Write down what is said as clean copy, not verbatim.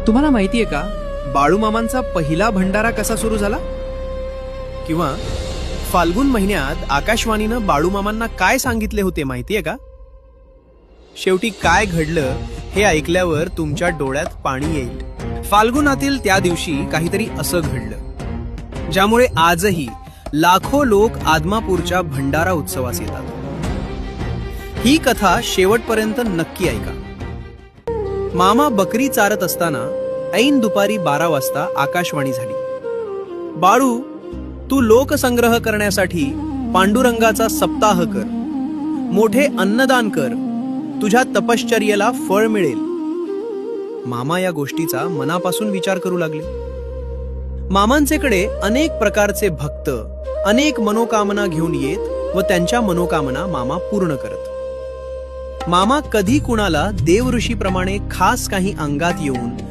तुम्हाला माहितीये का बाळूमामांचा पहिला भंडारा कसा सुरू झाला? किंवा फाल्गुन महिन्यात आकाशवाणीनं बाळूमामांना काय सांगितले होते माहितीये का? शेवटी काय घडलं हे ऐकल्यावर तुमच्या डोळ्यात पाणी येईल. फाल्गुनातील त्या दिवशी काहीतरी असं घडलं ज्यामुळे आजही लाखो लोक आदमापूरच्या भंडारा उत्सवास येतात. ही कथा शेवटपर्यंत नक्की ऐका. मामा बकरी चारत असताना ऐन दुपारी 12 वाजता आकाशवाणी झाली. बाळू, तू लोकसंग्रह करण्यासाठी पांडुरंगाचा सप्ताह कर, मोठे अन्नदान कर, तुझ्या तपश्चर्येला फळ मिळेल. मामा या गोष्टीचा मनापासून विचार करू लागले. मामांचेकडे अनेक प्रकारचे भक्त अनेक मनोकामना घेऊन येत व त्यांच्या मनोकामना मामा पूर्ण करत. मामा कधी कुणाला देवऋषीप्रमाणे खास काही अंगात येऊन